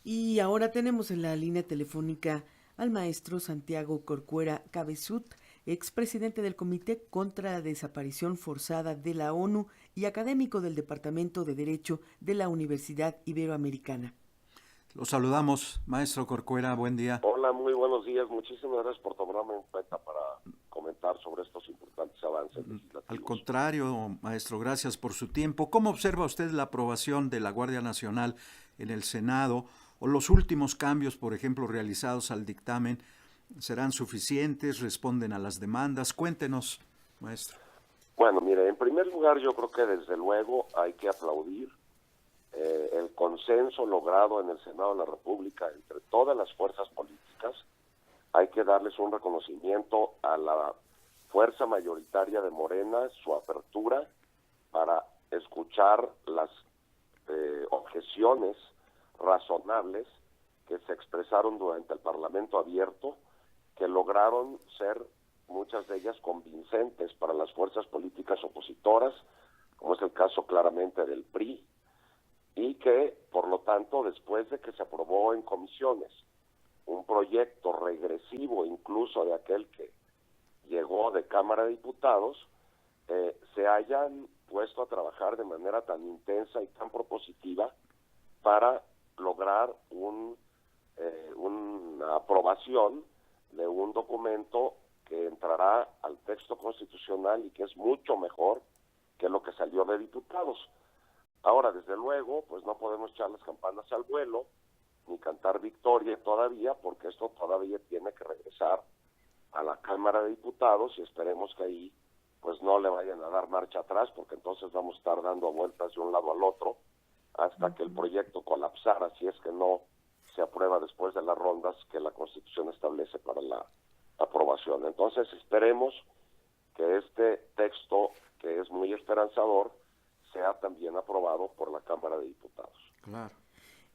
Y ahora tenemos en la línea telefónica al maestro Santiago Corcuera Cabezut, expresidente del Comité contra la Desaparición Forzada de la ONU y académico del Departamento de Derecho de la Universidad Iberoamericana. Lo saludamos, maestro Corcuera, buen día. Hola, muy buenos días. Muchísimas gracias por tomarme en cuenta para comentar sobre estos importantes avances Al legislativos. contrario, maestro, gracias por su tiempo. ¿Cómo observa usted la aprobación de la Guardia Nacional en el Senado o los últimos cambios, por ejemplo, realizados al dictamen? ¿Serán suficientes? ¿Responden a las demandas? Cuéntenos, maestro. Bueno, mire, en primer lugar yo creo que desde luego hay que aplaudir el consenso logrado en el Senado de la República entre todas las fuerzas políticas. Hay que darles un reconocimiento a la fuerza mayoritaria de Morena, su apertura para escuchar las objeciones razonables que se expresaron durante el Parlamento abierto, que lograron ser muchas de ellas convincentes para las fuerzas políticas opositoras, como es el caso claramente del PRI, y que, por lo tanto, después de que se aprobó en comisiones un proyecto regresivo incluso de aquel que llegó de Cámara de Diputados, se hayan puesto a trabajar de manera tan intensa y tan propositiva para lograr una aprobación de un documento que entrará al texto constitucional y que es mucho mejor que lo que salió de diputados. Ahora, desde luego, pues no podemos echar las campanas al vuelo, ni cantar victoria todavía, porque esto todavía tiene que regresar a la Cámara de Diputados y esperemos que ahí pues no le vayan a dar marcha atrás, porque entonces vamos a estar dando vueltas de un lado al otro hasta que el proyecto colapsara, si es que no se aprueba después de las rondas que la Constitución establece para la aprobación. Entonces esperemos que este texto, que es muy esperanzador, sea también aprobado por la Cámara de Diputados. Claro.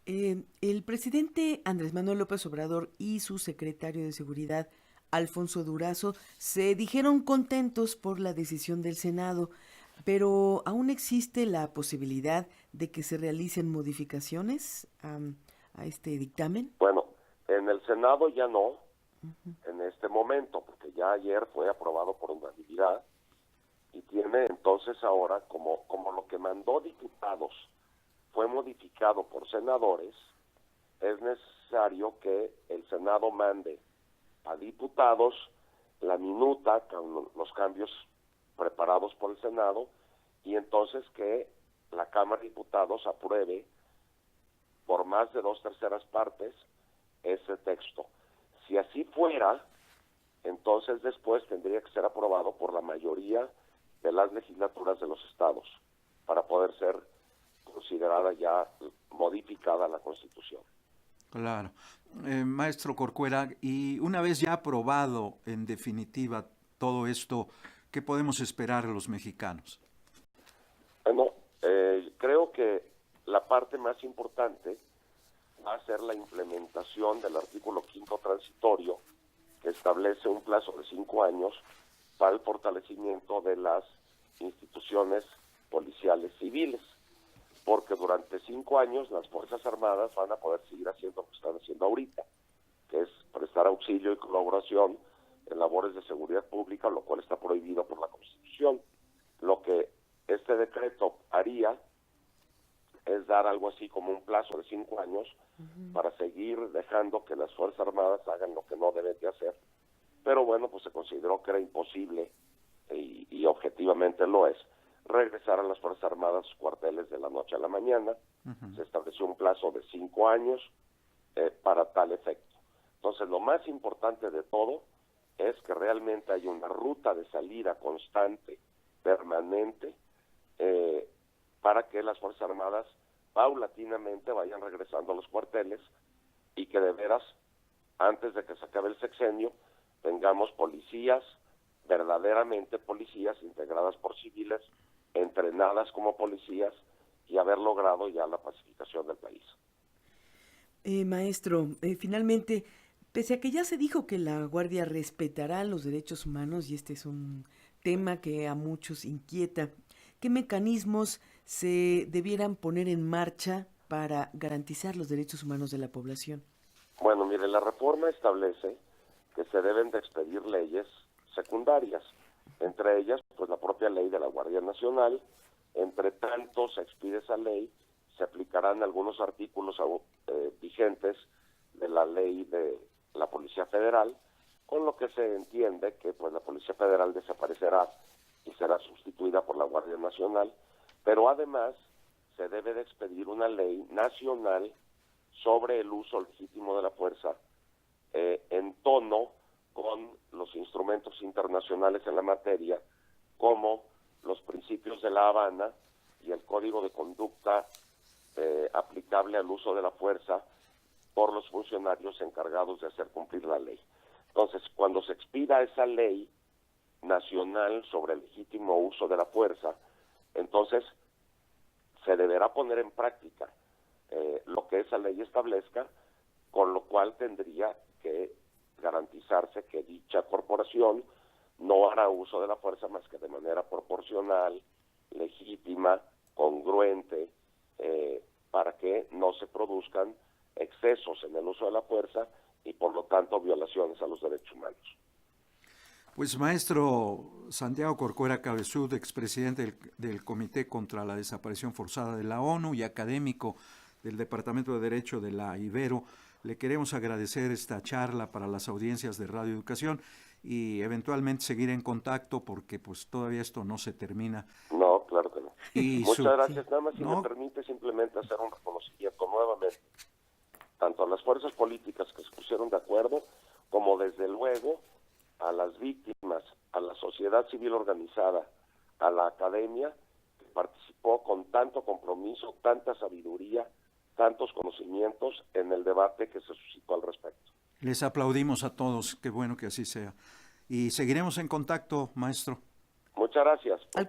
El presidente Andrés Manuel López Obrador y su secretario de Seguridad, Alfonso Durazo, se dijeron contentos por la decisión del Senado, pero aún existe la posibilidad de que se realicen modificaciones a este dictamen. Bueno, en el Senado ya no, en este momento, porque ya ayer fue aprobado por unanimidad y tiene entonces ahora, como lo que mandó diputados fue modificado por senadores, es necesario que el Senado mande a diputados la minuta con los cambios preparados por el Senado y entonces que la Cámara de Diputados apruebe por más de 2/3 partes ese texto. Si así fuera, entonces después tendría que ser aprobado por la mayoría de las legislaturas de los estados para poder ser considerada ya modificada la Constitución. Claro. Maestro Corcuera, y una vez ya aprobado en definitiva todo esto, ¿qué podemos esperar los mexicanos? Bueno, creo que la parte más importante va a ser la implementación del artículo 5 transitorio, que establece un plazo de 5 años para el fortalecimiento de las instituciones policiales civiles, porque durante 5 años las Fuerzas Armadas van a poder seguir haciendo lo que están haciendo ahorita, que es prestar auxilio y colaboración en labores de seguridad pública, lo cual está prohibido por la Constitución. Lo que este decreto haría es dar algo así como un plazo de 5 años para seguir dejando que las Fuerzas Armadas hagan lo que no deben de hacer. Pero bueno, pues se consideró que era imposible, y objetivamente lo es, regresar a las Fuerzas Armadas a sus cuarteles de la noche a la mañana. Se estableció un plazo de 5 años para tal efecto. Entonces, lo más importante de todo es que realmente hay una ruta de salida constante, permanente, para que las Fuerzas Armadas paulatinamente vayan regresando a los cuarteles y que de veras, antes de que se acabe el sexenio, tengamos policías, verdaderamente policías integradas por civiles, entrenadas como policías y haber logrado ya la pacificación del país. Maestro, finalmente, pese a que ya se dijo que la Guardia respetará los derechos humanos, y este es un tema que a muchos inquieta, ¿qué mecanismos se debieran poner en marcha para garantizar los derechos humanos de la población? Bueno, mire, la reforma establece que se deben de expedir leyes secundarias, entre ellas, pues la propia ley de la Guardia Nacional. Entre tanto se expide esa ley, se aplicarán algunos artículos vigentes de la ley de la Policía Federal, con lo que se entiende que pues la Policía Federal desaparecerá y será sustituida por la Guardia Nacional, pero además se debe de expedir una ley nacional sobre el uso legítimo de la fuerza en tono con los instrumentos internacionales en la materia, como los principios de La Habana y el código de conducta aplicable al uso de la fuerza por los funcionarios encargados de hacer cumplir la ley. Entonces, cuando se expida esa ley nacional sobre el legítimo uso de la fuerza, entonces se deberá poner en práctica lo que esa ley establezca, con lo cual tendría que garantizarse que dicha corporación no hará uso de la fuerza más que de manera proporcional, legítima, congruente, para que no se produzcan excesos en el uso de la fuerza y por lo tanto violaciones a los derechos humanos. Pues maestro Santiago Corcuera Cabezudo, expresidente del Comité contra la Desaparición Forzada de la ONU y académico del Departamento de Derecho de la Ibero, le queremos agradecer esta charla para las audiencias de Radio Educación y eventualmente seguir en contacto porque pues todavía esto no se termina. No, claro que no. Y Muchas gracias. Nada más si no, me permite simplemente hacer un reconocimiento nuevamente, tanto a las fuerzas políticas que se pusieron de acuerdo, como desde luego a las víctimas, a la sociedad civil organizada, a la academia, que participó con tanto compromiso, tanta sabiduría, tantos conocimientos en el debate que se suscitó al respecto. les aplaudimos a todos, qué bueno que así sea. Y seguiremos en contacto, maestro. Muchas gracias. Al